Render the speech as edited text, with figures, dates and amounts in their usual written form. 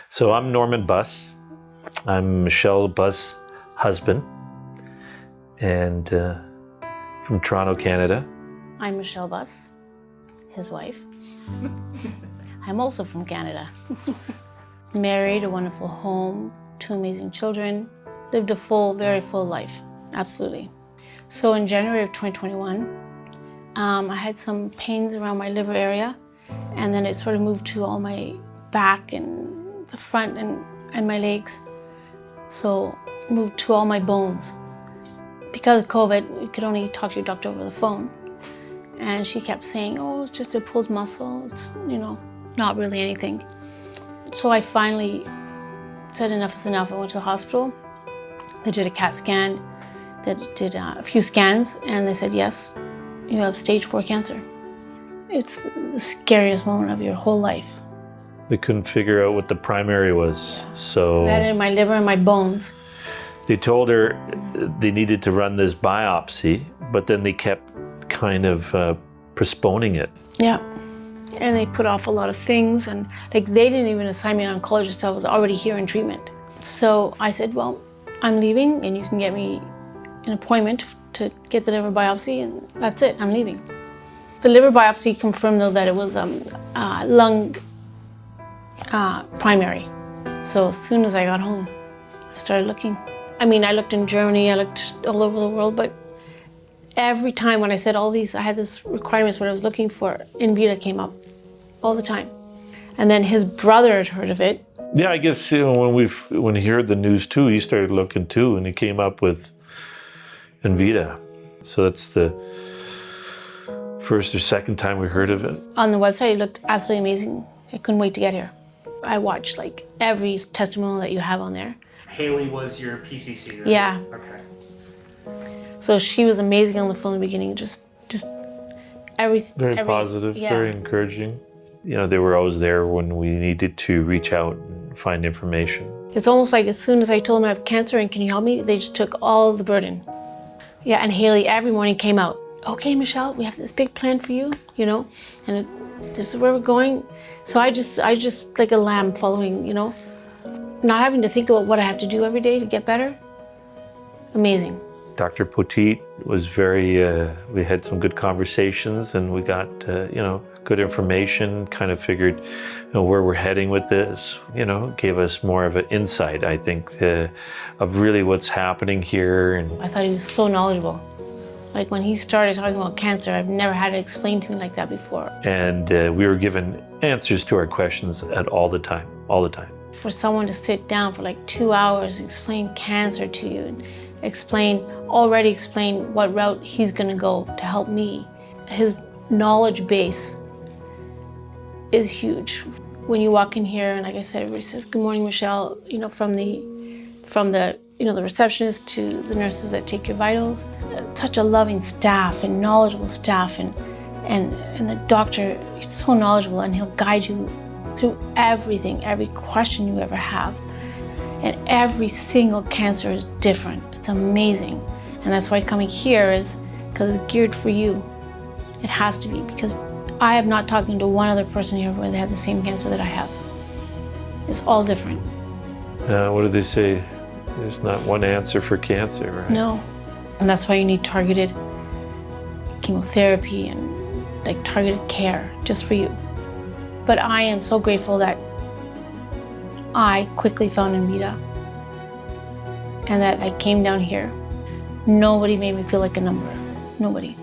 So I'm Norman Buss. I'm Michelle Buss' husband, and from Toronto, Canada. I'm Michelle Buss, his wife. I'm also from Canada. Married, a wonderful home, 2 amazing children, lived a full, very full life, absolutely. So in January of 2021, I had some pains around my liver area, and then it sort of moved to all my back and the front and my legs. So moved to all my bones. Because of COVID, you could only talk to your doctor over the phone. And she kept saying, oh, it's just a pulled muscle. It's, not really anything. So I finally said enough is enough. I went to the hospital. They did a CAT scan. They did a few scans, and they said, yes, you have stage 4 cancer. It's the scariest moment of your whole life. They couldn't figure out what the primary was, so... I had it in my liver and my bones. They told her they needed to run this biopsy, but then they kept kind of postponing it. Yeah, and they put off a lot of things, and they didn't even assign me an oncologist. I was already here in treatment. So I said, well, I'm leaving, and you can get me an appointment to get the liver biopsy, and that's it, I'm leaving. The liver biopsy confirmed, though, that it was lung primary. So as soon as I got home, I started looking. I looked in Germany, I looked all over the world, but every time when I said all these, I had this requirements, what I was looking for, Envita came up all the time. And then his brother had heard of it. Yeah, I guess when he heard the news too, he started looking too, and he came up with Envita. So that's the first or second time we heard of it. On the website, it looked absolutely amazing. I couldn't wait to get here. I watched every testimonial that you have on there. Haley was your PCC, right? Yeah. Okay. So she was amazing on the phone in the beginning, just every positive, yeah. Very encouraging. They were always there when we needed to reach out and find information. It's almost like as soon as I told them I have cancer and can you help me, they just took all the burden. Yeah, and Haley every morning came out, okay, Michelle, we have this big plan for you, and this is where we're going. So I just like a lamb following, not having to think about what I have to do every day to get better. Amazing. Dr. Poteet was we had some good conversations, and we got, good information, kind of figured, where we're heading with this, gave us more of an insight, I think, of really what's happening here. And I thought he was so knowledgeable. Like when he started talking about cancer, I've never had it explained to me like that before. And we were given answers to our questions all the time. For someone to sit down for 2 hours and explain cancer to you, and already explain what route he's gonna go to help me. His knowledge base is huge. When you walk in here, and like I said, everybody says, good morning, Michelle, from the receptionist to the nurses that take your vitals. Such a loving staff and knowledgeable staff, and the doctor, he's so knowledgeable, and he'll guide you through everything, every question you ever have. And every single cancer is different. It's amazing. And that's why coming here is because it's geared for you. It has to be, because I have not talked to one other person here where they have the same cancer that I have. It's all different. What do they say? There's not one answer for cancer, right? No. And that's why you need targeted chemotherapy and targeted care just for you. But I am so grateful that I quickly found Envita and that I came down here. Nobody made me feel like a number. Nobody.